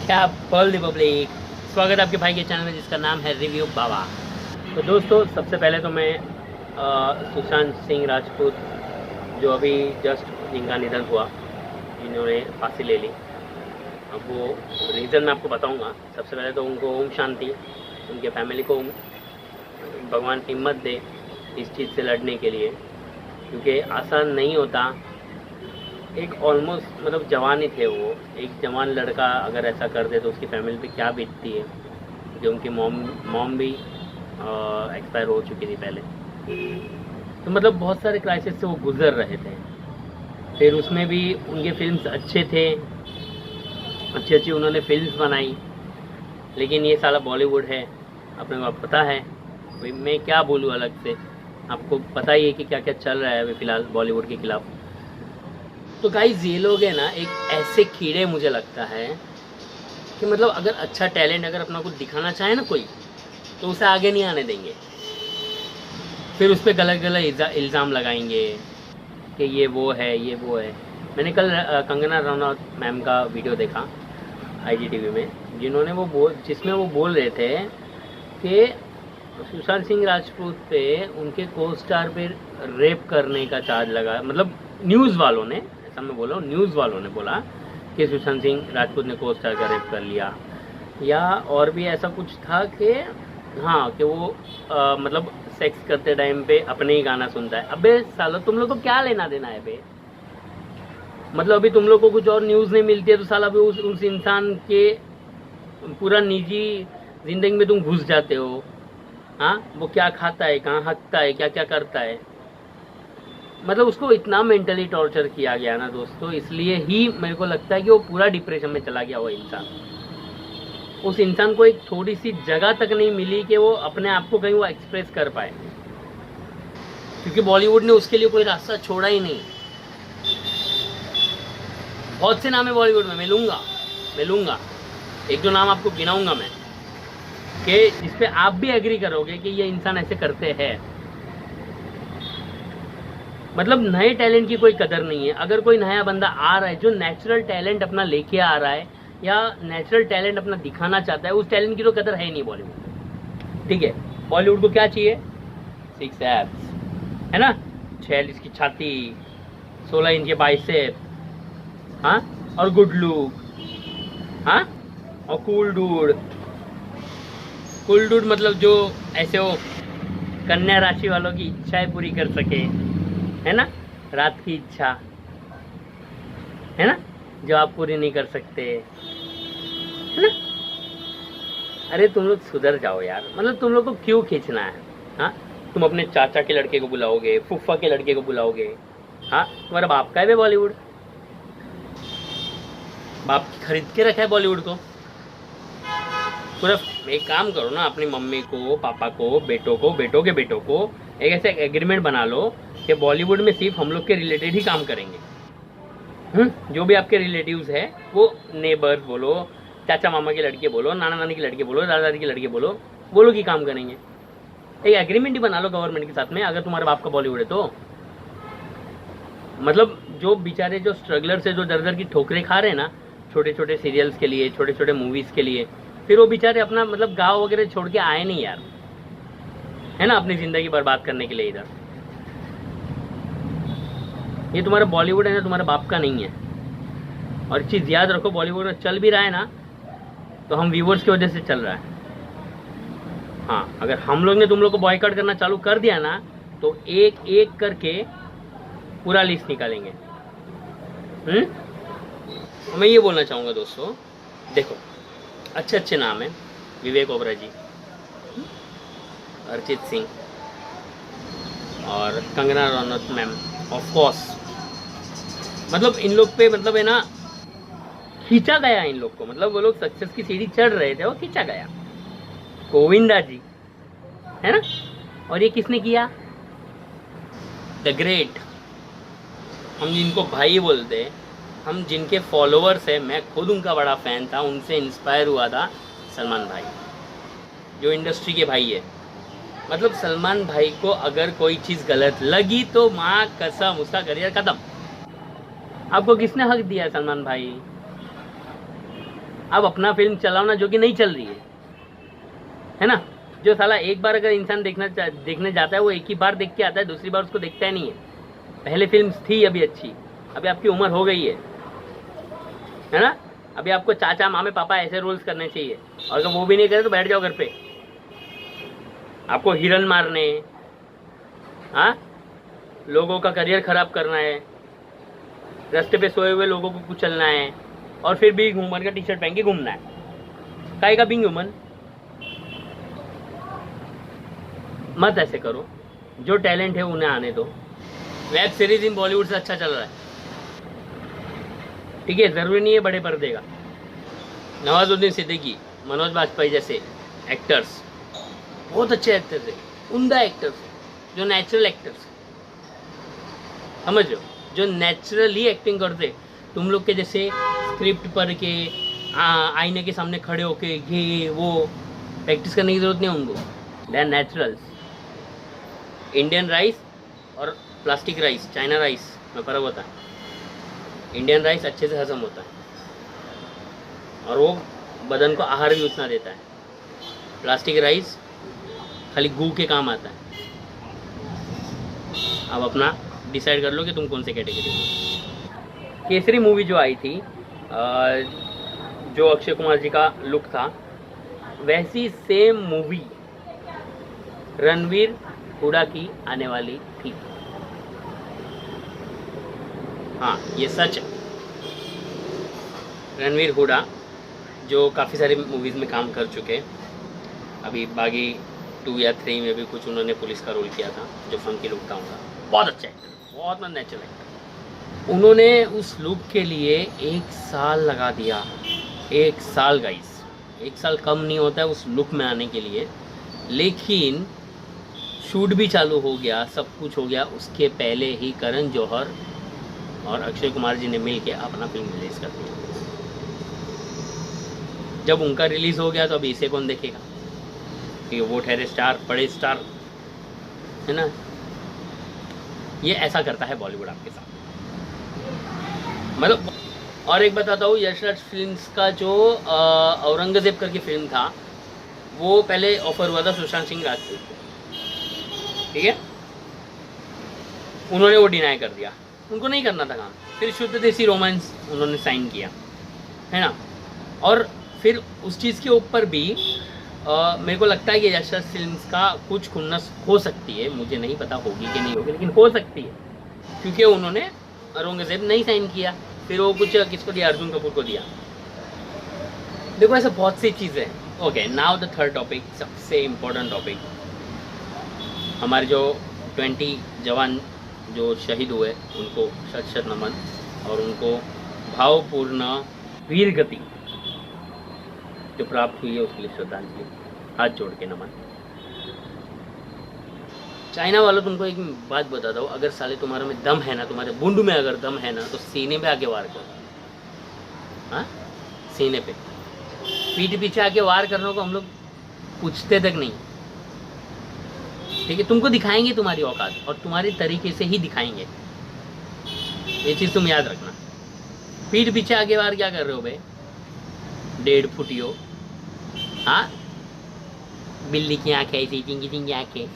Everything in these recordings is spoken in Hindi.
क्या बोल दी पब्लिक। स्वागत है आपके भाई के चैनल में जिसका नाम है रिव्यू बाबा। तो दोस्तों सबसे पहले तो मैं सुशांत सिंह राजपूत जो अभी जस्ट जिनका निधन हुआ, जिन्होंने फांसी ले ली, अब वो रीज़न मैं आपको बताऊंगा। सबसे पहले तो उनको ओम शांति, उनके फैमिली को भगवान हिम्मत दे इस चीज़ से लड़ने के लिए, क्योंकि आसान नहीं होता। एक ऑलमोस्ट मतलब जवान ही थे वो, एक जवान लड़का अगर ऐसा कर दे तो उसकी फैमिली पे क्या बीतती है। जो उनकी मॉम भी एक्सपायर हो चुकी थी पहले, तो मतलब बहुत सारे क्राइसिस से वो गुजर रहे थे। फिर उसमें भी उनके फिल्म्स अच्छे थे, अच्छी अच्छी उन्होंने फिल्म्स बनाई, लेकिन ये साला बॉलीवुड है, अपने को पता है। भाई मैं क्या बोलूँ अलग से, आपको पता ही है कि क्या क्या चल रहा है अभी फ़िलहाल बॉलीवुड के खिलाफ। तो गाइस ये लोग है ना एक ऐसे कीड़े, मुझे लगता है कि मतलब अगर अच्छा टैलेंट अगर अपना कुछ दिखाना चाहे ना कोई, तो उसे आगे नहीं आने देंगे। फिर उस पर गलत गलत इल्ज़ाम लगाएंगे कि ये वो है ये वो है। मैंने कल कंगना रनौत मैम का वीडियो देखा IGTV में, जिसमें वो बोल रहे थे कि सुशांत सिंह राजपूत पे उनके को स्टार पे रेप करने का चार्ज लगा। मतलब न्यूज़ वालों ने, ऐसा मैं बोल रहा हूँ, न्यूज़ वालों ने बोला कि सुशांत सिंह राजपूत ने को स्टार का रेप कर लिया, या और भी ऐसा कुछ था कि हाँ कि वो मतलब सेक्स करते टाइम पे अपने ही गाना सुनता है। अबे साला तुम लोग को क्या लेना देना है बे। मतलब अभी तुम लोग को कुछ और न्यूज़ नहीं मिलती है तो साला अभी उस इंसान के पूरा निजी जिंदगी में तुम घुस जाते हो। हाँ, वो क्या खाता है, कहाँ हकता है, क्या क्या करता है। मतलब उसको इतना मेंटली टॉर्चर किया गया ना दोस्तों, इसलिए ही मेरे को लगता है कि वो पूरा डिप्रेशन में चला गया वो इंसान। उस इंसान को एक थोड़ी सी जगह तक नहीं मिली कि वो अपने आप को कहीं वो एक्सप्रेस कर पाए, क्योंकि बॉलीवुड ने उसके लिए कोई रास्ता छोड़ा ही नहीं। बहुत से नाम है बॉलीवुड में, मैं लूँगा एक दो नाम आपको गिनाऊंगा मैं, कि जिस पे आप भी एग्री करोगे कि ये इंसान ऐसे करते हैं। मतलब नए टैलेंट की कोई कदर नहीं है। अगर कोई नया बंदा आ रहा है जो नेचुरल टैलेंट अपना लेके आ रहा है या नेचुरल टैलेंट अपना दिखाना चाहता है, उस टैलेंट की तो कदर है ही नहीं बॉलीवुड। ठीक है, बॉलीवुड को क्या चाहिए? 6 एब्स, है ना, 6 इंच की छाती, 16 इंच के बाइसेप, हाँ, और गुड लुक, हाँ, और कूल डूड मतलब जो ऐसे वो कन्या राशि वालों की इच्छाएं पूरी कर सके, है ना, रात की इच्छा, है ना, जो आप पूरी नहीं कर सकते, है ना। अरे तुम लोग सुधर जाओ यार। मतलब तुम लोग को क्यों खींचना है? हाँ, तुम अपने चाचा के लड़के को बुलाओगे, फूफा के लड़के को बुलाओगे। हाँ, तुम्हारा बाप का है बॉलीवुड, बाप खरीद के रखा है बॉलीवुड को। पूरा एक काम करो ना, अपनी मम्मी को, पापा को, बेटों के बेटों को एक ऐसे एग्रीमेंट बना लो कि बॉलीवुड में सिर्फ हम लोग के रिलेटेड ही काम करेंगे। जो भी आपके रिलेटिव्स है, वो नेबर्स बोलो, चाचा मामा के लड़के बोलो, नाना नानी के लड़के बोलो, दादा दादी के लड़के बोलो, वो लोग ही काम करेंगे। एक एग्रीमेंट ही बना लो गवर्नमेंट के साथ में, अगर तुम्हारे बाप का बॉलीवुड है तो। मतलब जो बेचारे जो स्ट्रगलर से जो दर दर की ठोकरें खा रहे हैं ना, छोटे छोटे सीरियल्स के लिए, छोटे छोटे मूवीज़ के लिए, फिर वो बेचारे अपना मतलब गाँव वगैरह छोड़ के आए नहीं यार, है ना, अपनी ज़िंदगी बर्बाद करने के लिए इधर। ये तुम्हारा बॉलीवुड है ना, तुम्हारे बाप का नहीं है। और चीज़ याद रखो, बॉलीवुड में चल भी रहा है ना तो हम व्यूवर्स की वजह से चल रहा है। हाँ, अगर हम लोग ने तुम लोग को बॉयकॉट करना चालू कर दिया ना, तो एक एक करके पूरा लिस्ट निकालेंगे। मैं ये बोलना चाहूँगा दोस्तों, देखो अच्छे अच्छे नाम हैं, विवेक ओबरा जी, अर्जित सिंह और Kangana Ranaut ma'am, of course. मतलब इन लोग पे मतलब है ना खींचा गया इन लोग को। मतलब वो लोग सक्सेस की सीढ़ी चढ़ रहे थे, वो खींचा गया। गोविंदा जी, है ना, और ये किसने किया? द ग्रेट, हम जिनको भाई बोलते हैं, हम जिनके फॉलोअर्स हैं, मैं खुद उनका बड़ा फ़ैन था, उनसे इंस्पायर हुआ था, सलमान भाई, जो इंडस्ट्री के भाई है। मतलब सलमान भाई को अगर कोई चीज़ गलत लगी तो माँ कसम उसका करियर ख़त्म। आपको किसने हक दिया है सलमान भाई? अब अपना फिल्म चलाओ ना जो कि नहीं चल रही है ना। जो साला एक बार अगर इंसान देखने जाता है वो एक ही बार देख के आता है, दूसरी बार उसको देखता ही नहीं है। पहले फिल्म थी अभी अच्छी, अभी आपकी उम्र हो गई है ना। अभी आपको चाचा मामे पापा ऐसे रोल्स करने चाहिए, और अगर वो भी नहीं करे तो बैठ जाओ घर पे। आपको हिरन मारने, हाँ, लोगों का करियर खराब करना है, रास्ते पे सोए हुए लोगों को कुचलना है, और फिर भी ह्यूमन का टी शर्ट पहन के घूमना है। काहे का बिंग ह्यूमन। मत ऐसे करो, जो टैलेंट है उन्हें आने दो। वेब सीरीज इन बॉलीवुड से अच्छा चल रहा है, ठीक है, जरूरी नहीं है बड़े पर्दे का। नवाजुद्दीन सिद्दीकी, मनोज बाजपेयी जैसे एक्टर्स बहुत अच्छे एक्टर्स है, उम्दा एक्टर्स, जो नेचुरल एक्टर्स, समझ लो, जो नेचुरली एक्टिंग करते। तुम लोग के जैसे स्क्रिप्ट पढ़ के आईने के सामने खड़े होके ये वो प्रैक्टिस करने की जरूरत नहीं है उनको। They are naturals. Indian rice और प्लास्टिक राइस, चाइना राइस में फ़र्क होता है। इंडियन राइस अच्छे से हजम होता है और वो बदन को आहार भी उतना देता है। प्लास्टिक राइस खाली गू के काम आता है। अब अपना डिसाइड कर लो कि तुम कौन से कैटेगरी में। केसरी मूवी जो आई थी, जो अक्षय कुमार जी का लुक था, वैसी सेम मूवी रणवीर हुडा की आने वाली थी। हाँ, ये सच है। रणवीर हुडा जो काफ़ी सारी मूवीज़ में काम कर चुके हैं, अभी बागी 2 या 3 में भी कुछ उन्होंने पुलिस का रोल किया था, जो फंकी लुक था उनका। बहुत अच्छा एक्टर, बहुत नेचुरल एक्टर। उन्होंने उस लुक के लिए 1 साल लगा दिया। 1 साल गाइस, 1 साल कम नहीं होता है उस लुक में आने के लिए। लेकिन शूट भी चालू हो गया, सब कुछ हो गया, उसके पहले ही करण जौहर और अक्षय कुमार जी ने मिल के अपना फिल्म रिलीज़ कर दिया। जब उनका रिलीज़ हो गया तो अभी इसे कौन देखेगा, कि वो ठहरे स्टार, बड़े स्टार, है ना। ये ऐसा करता है बॉलीवुड आपके साथ। मतलब और एक बताता हूँ, यश राज फिल्म्स का जो औरंगजेब करके फिल्म था, वो पहले ऑफर हुआ था सुशांत सिंह राजपूत को, ठीक है। उन्होंने वो डिनाई कर दिया, उनको नहीं करना था काम। फिर शुद्ध देसी रोमांस उन्होंने साइन किया, है ना। और फिर उस चीज़ के ऊपर भी मेरे को लगता है कि यश राज फिल्म्स का कुछ खुन्नस हो सकती है, मुझे नहीं पता होगी कि नहीं होगी, लेकिन हो सकती है, क्योंकि उन्होंने औरंगजेब नहीं साइन किया। फिर वो कुछ किसको दिया, अर्जुन कपूर को दिया। देखो ऐसा बहुत सी चीज़ें हैं। Okay, now the third topic, सबसे इम्पोर्टेंट टॉपिक, हमारे जो 20 जवान जो शहीद हुए उनको शत शत नमन, और उनको भावपूर्ण वीर गति जो प्राप्त हुई है उसके लिए श्रद्धांजलि, हाथ जोड़ के नमन। चाइना वालों, तुमको एक बात बताता हूँ, अगर साले तुम्हारे में दम है ना, तुम्हारे बुंड में अगर दम है ना, तो सीने पे आके वार करो। हाँ, सीने पे, पीठ पीछे आके वार करने को हम लोग पूछते तक नहीं, ठीक है। तुमको दिखाएंगे तुम्हारी औकात, और तुम्हारे तरीके से ही दिखाएंगे, ये चीज़ तुम याद रखना। पीठ पीछे आगे वार क्या कर रहे हो भाई, 1.5 फुटियो। हाँ, बिल्ली की आंखें ऐसी चिंगी चिंगी आंखें।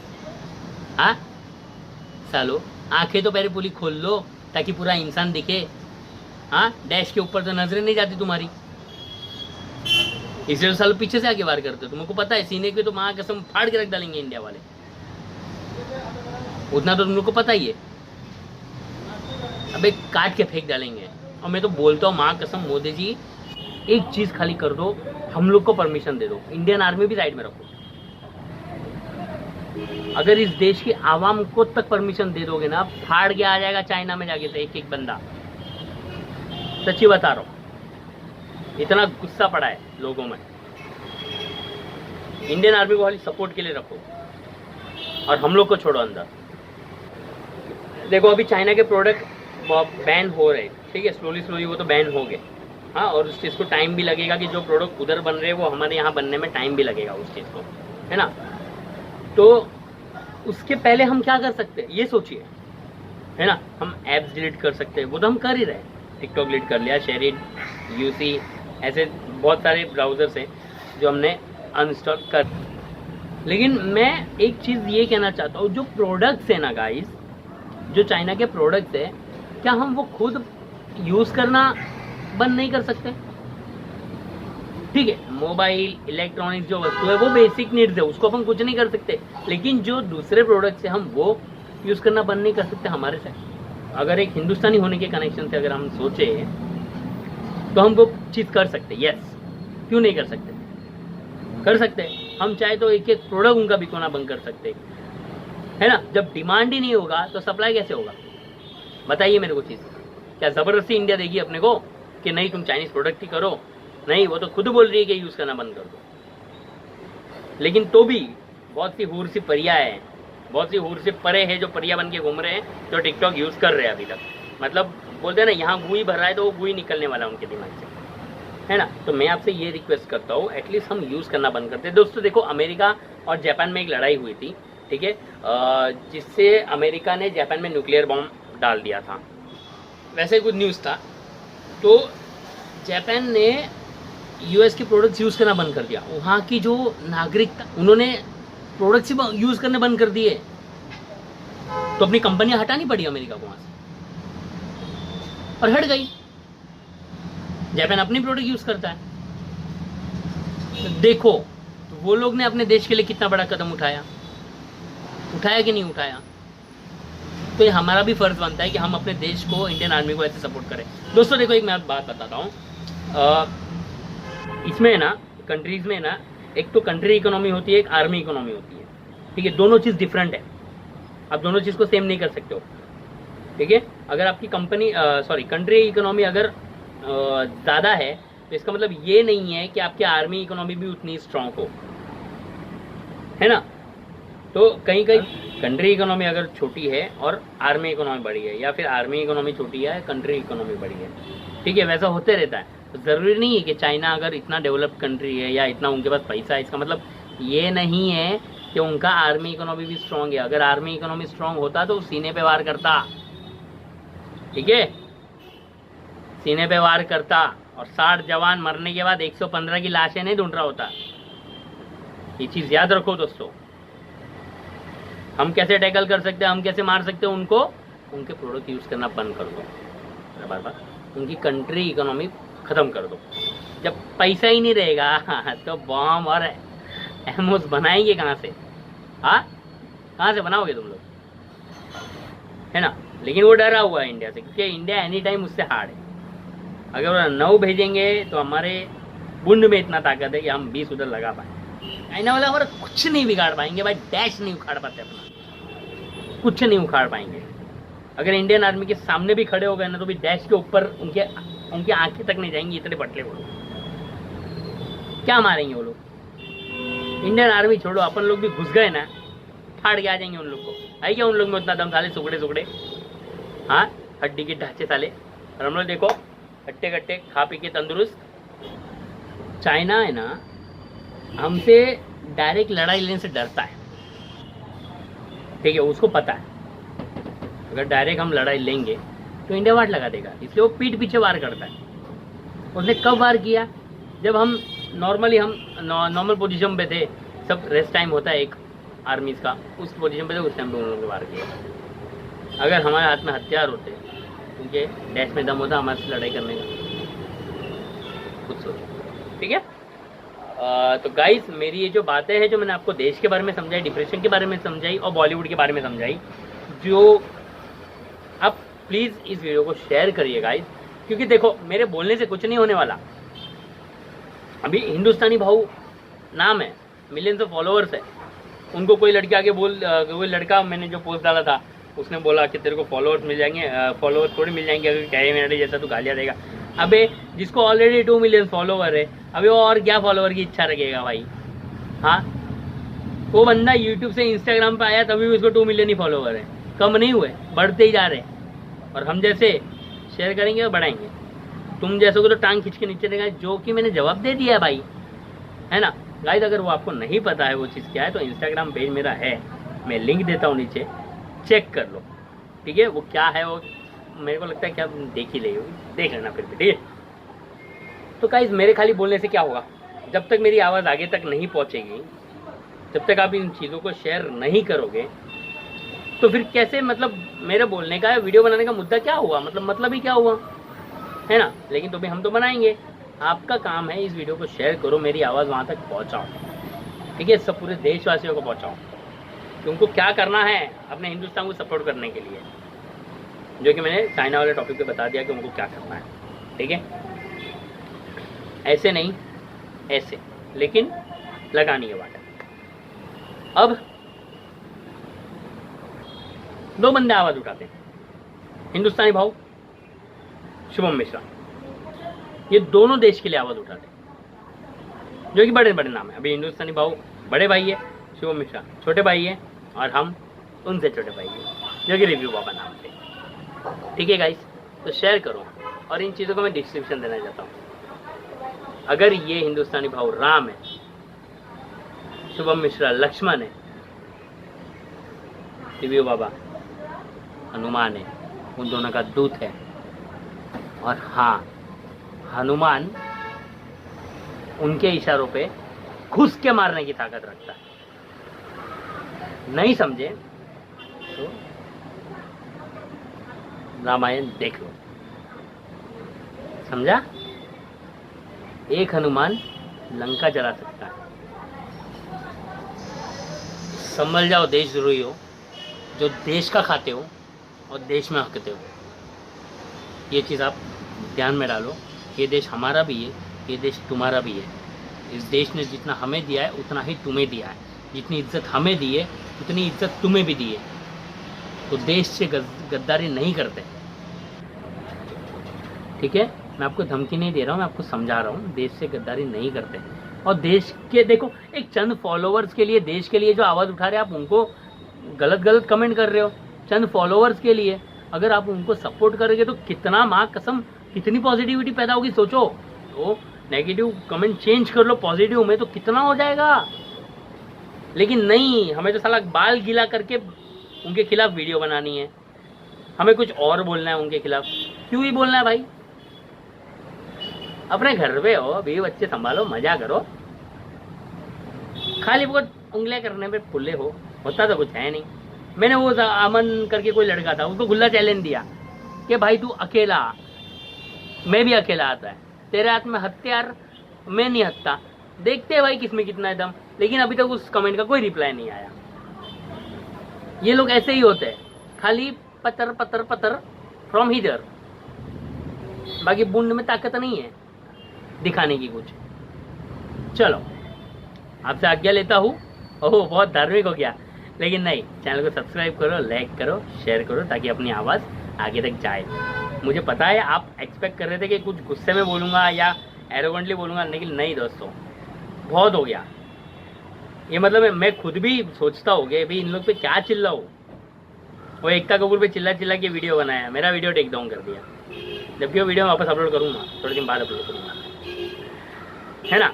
हाँ सालो, आंखें तो पहले पूरी खोल लो ताकि पूरा इंसान दिखे। हाँ, डैश के ऊपर तो नजरें नहीं जाती तुम्हारी, इसलिए तो सालों पीछे से आगे वार करते हो। तुमको पता है सीने के तो माँ कसम फाड़ के रख डालेंगे इंडिया वाले, उतना तो तुम लोग को पता ही है। अबे काट के फेंक डालेंगे। और मैं तो बोलता हूँ माँ कसम, मोदी जी एक चीज़ खाली कर दो, हम लोग को परमिशन दे दो, इंडियन आर्मी भी साइड में रखो। अगर इस देश की आवाम को तक परमिशन दे दोगे ना, फाड़ के आ जाएगा चाइना में जाके से एक एक बंदा। सच्ची बता रहा हूँ, इतना गुस्सा पड़ा है लोगों में। इंडियन आर्मी को खाली सपोर्ट के लिए रखो और हम लोग को छोड़ो अंदर। देखो अभी चाइना के प्रोडक्ट बैन हो रहे, ठीक है, स्लोली स्लोली वो तो बैन हो गए। हाँ, और उस चीज़ को टाइम भी लगेगा कि जो प्रोडक्ट उधर बन रहे हैं वो हमारे यहाँ बनने में टाइम भी लगेगा उस चीज़ को, है ना। तो उसके पहले हम क्या कर सकते हैं ये सोचिए, है ना। हम ऐप्स डिलीट कर सकते हैं, वो तो हम कर ही रहे हैं। टिकटॉक डिलीट कर लिया, शेयरिट, यूसी, ऐसे बहुत सारे ब्राउज़र्स हैं जो हमने अनइंस्टॉल कर। लेकिन मैं एक चीज़ ये कहना चाहता हूँ, जो प्रोडक्ट्स है ना गाइस, जो चाइना के प्रोडक्ट्स है, क्या हम वो खुद यूज़ करना बंद नहीं कर सकते? ठीक है, मोबाइल इलेक्ट्रॉनिक्स जो वस्तु है वो बेसिक नीड्स है, उसको अपन कुछ नहीं कर सकते, लेकिन जो दूसरे प्रोडक्ट्स है हम वो यूज़ करना बंद नहीं कर सकते हमारे से। अगर एक हिंदुस्तानी होने के कनेक्शन से अगर हम सोचे तो हम वो चीज़ कर सकते, यस, क्यों नहीं कर सकते? कर सकते। हम चाहे तो एक एक प्रोडक्ट उनका बिकना बंद कर सकते, है ना। जब डिमांड ही नहीं होगा तो सप्लाई कैसे होगा? बताइए मेरे को चीज़। क्या ज़बरदस्ती इंडिया देगी अपने को कि नहीं तुम चाइनीज़ प्रोडक्ट ही करो? नहीं, वो तो खुद बोल रही है कि यूज़ करना बंद कर दो। लेकिन तो भी बहुत सी हूर सी परियां हैं, बहुत सी हूर से परे है जो परियां बन के घूम रहे हैं, जो टिकटॉक यूज़ कर रहे हैं अभी तक। मतलब बोलते हैं ना, यहाँ गुई भर रहा है तो वो गुई निकलने वाला है उनके दिमाग से, है ना। तो मैं आपसे ये रिक्वेस्ट करता हूँ, एटलीस्ट हम यूज़ करना बंद करते हैं। दोस्तों देखो, अमेरिका और जापान में एक लड़ाई हुई थी, ठीक है, जिससे अमेरिका ने जापान में न्यूक्लियर बॉम्ब डाल दिया था। वैसे कुछ न्यूज़ था, तो जापान ने यूएस के प्रोडक्ट्स यूज़ करना बंद कर दिया। वहाँ की जो नागरिकता, उन्होंने प्रोडक्ट्स ही यूज़ करने बंद कर दिए, तो अपनी कंपनियां हटानी पड़ी अमेरिका को वहाँ से, और हट गई। जापान अपनी प्रोडक्ट यूज़ करता है। तो देखो, तो वो लोग ने अपने देश के लिए कितना बड़ा कदम उठाया कि नहीं उठाया? तो ये हमारा भी फ़र्ज़ बनता है कि हम अपने देश को, इंडियन आर्मी को ऐसे सपोर्ट करें। दोस्तों देखो, एक मैं बात बताता हूँ, इसमें ना कंट्रीज़ में ना, एक तो कंट्री इकोनॉमी होती है, एक आर्मी इकोनॉमी होती है, ठीक है। दोनों चीज़ डिफरेंट है, आप दोनों चीज़ को सेम नहीं कर सकते हो, ठीक है। अगर आपकी कंट्री इकोनॉमी अगर ज़्यादा है तो इसका मतलब ये नहीं है कि आपकी आर्मी इकोनॉमी भी उतनी स्ट्रांग हो, है ना। तो कहीं कहीं कंट्री इकोनॉमी अगर छोटी है और आर्मी इकोनॉमी बड़ी है, या फिर आर्मी इकोनॉमी छोटी है, कंट्री इकोनॉमी बड़ी है, ठीक है, वैसा होते रहता है। तो ज़रूरी नहीं है कि चाइना अगर इतना डेवलप्ड कंट्री है या इतना उनके पास पैसा है, इसका मतलब ये नहीं है कि उनका आर्मी इकोनॉमी भी स्ट्रांग है। अगर आर्मी इकोनॉमी स्ट्रांग होता तो सीने पे वार करता, ठीक है, सीने पे वार करता, और 60 जवान मरने के बाद 115 की लाशें नहीं ढूंढ रहा होता। ये चीज़ याद रखो दोस्तों। हम कैसे टैकल कर सकते हैं, हम कैसे मार सकते हैं उनको? उनके प्रोडक्ट यूज़ करना बंद कर दो, बार उनकी कंट्री इकोनॉमी ख़त्म कर दो। जब पैसा ही नहीं रहेगा तो बॉम्ब और एमोस बनाएंगे कहाँ से? हाँ, कहाँ से बनाओगे तुम लोग, है ना। लेकिन वो डरा हुआ है इंडिया से, क्योंकि इंडिया एनी टाइम उससे हार्ड है। अगर वो 9 भेजेंगे तो हमारे बुंड में इतना ताकत है कि हम 20 उधर लगा पाए। चाइना वाला हमारा कुछ नहीं बिगाड़ पाएंगे भाई, डैश नहीं उखाड़ पाते अपना, कुछ नहीं उखाड़ पाएंगे। अगर इंडियन आर्मी के सामने भी खड़े हो गए ना, तो भी डैश के ऊपर उनकी आंखें तक नहीं जाएंगी, इतने पटले वो लोग। क्या मारेंगे वो लोग? इंडियन आर्मी छोड़ो, अपन लोग भी घुस गए ना, फाड़ के आ जाएंगे उन लोग को। है क्या उन लोग में उतना दम? साले सुगड़े, हाँ, हड्डी के ढांचे साले। और हम लोग देखो हट्टे कट्टे खा पी के तंदुरुस्त। चाइना है ना, हमसे डायरेक्ट लड़ाई लेने से डरता है, ठीक है, उसको पता है अगर डायरेक्ट हम लड़ाई लेंगे तो इंडिया वाट लगा देगा, इसलिए वो पीठ पीछे वार करता है। उसने कब वार किया? जब हम नॉर्मल पोजीशन पे थे, सब रेस्ट टाइम होता है एक आर्मीज का, उस पोजीशन पे थे, उस टाइम पे उन लोगों ने वार किया। अगर हमारे हाथ में हथियार होते, क्योंकि डैश में दम होता हमारे से लड़ाई करने का, खुद सोचो, ठीक है। तो गाइस, मेरी ये जो बातें हैं, जो मैंने आपको देश के बारे में समझाई, डिप्रेशन के बारे में समझाई और बॉलीवुड के बारे में समझाई, जो आप प्लीज़ इस वीडियो को शेयर करिए गाइस, क्योंकि देखो मेरे बोलने से कुछ नहीं होने वाला। अभी हिंदुस्तानी भाऊ नाम है, मिलियंस ऑफ फॉलोअर्स है, उनको कोई लड़के आगे कोई लड़का, मैंने जो पोस्ट डाला था उसने बोला कि तेरे को फॉलोअर्स मिल जाएंगे, फॉलोअर्स थोड़ी मिल जाएंगे अगर कैरी मिनट जैसा तू गालियाँ देगा। अबे जिसको ऑलरेडी 2 मिलियन फॉलोवर है, अभी वो और क्या फॉलोवर की इच्छा रखेगा भाई? हाँ, वो बंदा यूट्यूब से इंस्टाग्राम पे आया तभी भी उसको 2 मिलियन ही फॉलोवर है, कम नहीं हुए, बढ़ते ही जा रहे हैं। और हम जैसे शेयर करेंगे और बढ़ाएंगे, तुम जैसे को तो टांग खींच के नीचे देगा, जो कि मैंने जवाब दे दिया है भाई, है ना। गाइस, अगर वो आपको नहीं पता है वो चीज़ क्या है, तो इंस्टाग्राम पेज मेरा है, मैं लिंक देता हूँ नीचे, चेक कर लो, ठीक है। वो क्या है, वो मेरे को लगता है कि आप देख ही ले, देख लेना फिर भी, ठीक है। तो गाइस मेरे खाली बोलने से क्या होगा? जब तक मेरी आवाज़ आगे तक नहीं पहुंचेगी, जब तक आप इन चीज़ों को शेयर नहीं करोगे, तो फिर कैसे, मतलब मेरे बोलने का, वीडियो बनाने का मुद्दा क्या हुआ? मतलब ही क्या हुआ, है ना? लेकिन तो भी हम तो बनाएंगे। आपका काम है इस वीडियो को शेयर करो, मेरी आवाज़ वहाँ तक पहुँचाओ, ठीक है? सब पूरे देशवासियों को पहुँचाओ कि उनको क्या करना है अपने हिंदुस्तान को सपोर्ट करने के लिए, जो कि मैंने चाइना वाले टॉपिक पे बता दिया कि उनको क्या करना है, ठीक है? ऐसे नहीं, ऐसे, लेकिन लगानी है बात। अब 2 बंदे आवाज़ उठाते हैं, हिंदुस्तानी भाव, शुभम मिश्रा। ये दोनों देश के लिए आवाज़ उठाते हैं, जो कि बड़े बड़े नाम है। अभी हिंदुस्तानी भाव बड़े भाई है, शुभम मिश्रा छोटे भाई है, और हम उनसे छोटे भाई है, जो कि रिव्यू बाबा नाम से, ठीक है गाइस? तो शेयर करो, और इन चीज़ों को मैं डिस्क्रिप्शन देना चाहता हूँ। अगर ये हिंदुस्तानी भाव राम है, शुभम मिश्रा लक्ष्मण है, रिव्यू बाबा हनुमान है, उन दोनों का दूत है। और हाँ, हनुमान उनके इशारों पे घुस के मारने की ताकत रखता है। नहीं समझे तो रामायण देख लो, समझा? एक हनुमान लंका जला सकता है। संभल जाओ देशद्रोही हो, जो देश का खाते हो और देश में हकते हो। ये चीज़ आप ध्यान में डालो। ये देश हमारा भी है, ये देश तुम्हारा भी है। इस देश ने जितना हमें दिया है उतना ही तुम्हें दिया है। जितनी इज्जत हमें दी है उतनी इज्जत तुम्हें भी दी है। तो देश से गद्दारी नहीं करते, ठीक है? मैं आपको धमकी नहीं दे रहा हूँ, मैं आपको समझा रहा हूँ, देश से गद्दारी नहीं करते। और देश के, देखो, एक चंद फॉलोवर्स के लिए, देश के लिए जो आवाज़ उठा रहे हैं, आप उनको गलत कमेंट कर रहे हो। चंद फॉलोवर्स के लिए अगर आप उनको सपोर्ट करोगे तो कितना, माँ कसम, कितनी पॉजिटिविटी पैदा होगी, सोचो। तो नेगेटिव कमेंट चेंज कर लो पॉजिटिव में, तो कितना हो जाएगा। लेकिन नहीं, हमें तो साला बाल गीला करके उनके खिलाफ वीडियो बनानी है, हमें कुछ और बोलना है उनके खिलाफ। क्यों ही बोलना है भाई? अपने घर पे हो, अभी बच्चे संभालो, मजा करो। खाली बहुत उंगलियां करने पे फुल्ले हो, होता तो कुछ है नहीं। मैंने वो अमन करके कोई लड़का था, उसको खुला चैलेंज दिया कि भाई तू अकेला, मैं भी अकेला आता है, तेरे हाथ में हथियार, मैं नहीं हत्ता, देखते हैं भाई किसमें कितना है दम। लेकिन अभी तक उस कमेंट का कोई रिप्लाई नहीं आया। ये लोग ऐसे ही होते हैं, खाली पतर पतर पतर फ्रॉम हिदर, बाकी बूंद में ताकत नहीं है दिखाने की कुछ। चलो, आपसे आज्ञा लेता हूँ। ओह, बहुत धार्मिक हो गया, लेकिन नहीं, चैनल को सब्सक्राइब करो, लाइक करो, शेयर करो, ताकि अपनी आवाज़ आगे तक जाए। मुझे पता है आप एक्सपेक्ट कर रहे थे कि कुछ गुस्से में बोलूँगा या एरोगेंटली बोलूँगा, लेकिन नहीं दोस्तों, बहुत हो गया ये। मतलब मैं खुद भी सोचता हूँ कि भाई इन लोग पे क्या चिल्लाऊँ। वो एकता कपूर पे चिल्ला चिल्ला के वीडियो बनाया, मेरा वीडियो टेक डाउन कर दिया, जबकि वो वीडियो मैं वापस अपलोड करूँगा, थोड़े दिन बाद अपलोड करूँगा, है ना?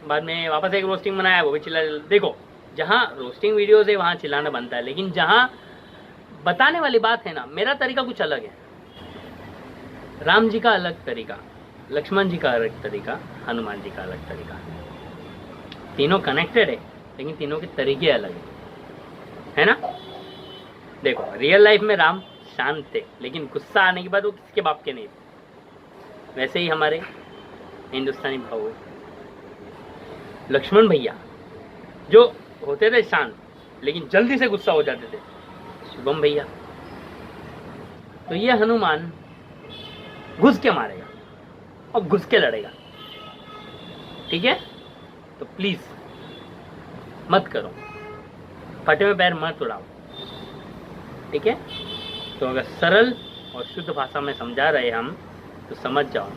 बाद में वापस एक रोस्टिंग बनाया, वो भी चिल्ला। देखो, जहाँ रोस्टिंग वीडियोज़ है वहाँ चिल्लाना बनता है, लेकिन जहाँ बताने वाली बात है ना, मेरा तरीका कुछ अलग है। राम जी का अलग तरीका, लक्ष्मण जी का अलग तरीका, हनुमान जी का अलग तरीका। तीनों कनेक्टेड है, लेकिन तीनों के तरीके अलग है ना? देखो, रियल लाइफ में राम शांत थे, लेकिन गुस्सा आने के बाद वो किसके बाप के नहीं थे। वैसे ही हमारे हिंदुस्तानी भाव लक्ष्मण भैया जो होते थे शांत, लेकिन जल्दी से गुस्सा हो जाते थे, शुभम भैया। तो ये हनुमान घुस के मारेगा और घुस के लड़ेगा, ठीक है? तो प्लीज मत करो, फटे में पैर मत उड़ाओ, ठीक है? तो अगर सरल और शुद्ध भाषा में समझा रहे हम, तो समझ जाओ।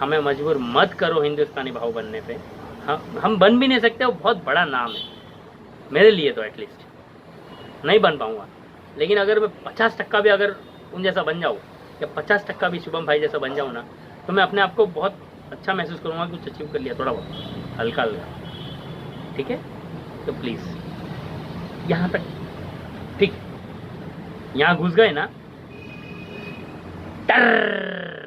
हमें मजबूर मत करो हिंदुस्तानी भाव बनने पे। हम बन भी नहीं सकते, वो बहुत बड़ा नाम है मेरे लिए, तो एटलीस्ट नहीं बन पाऊंगा। लेकिन अगर मैं 50% भी अगर उन जैसा बन जाऊँ, या 50% भी शुभम भाई जैसा बन जाऊँ ना, तो मैं अपने आप को बहुत अच्छा महसूस करूँगा, कुछ अचीव कर लिया, थोड़ा बहुत हल्का हल्का, ठीक है? तो प्लीज़ यहाँ तक, ठीक, यहाँ घुस गए ना, टर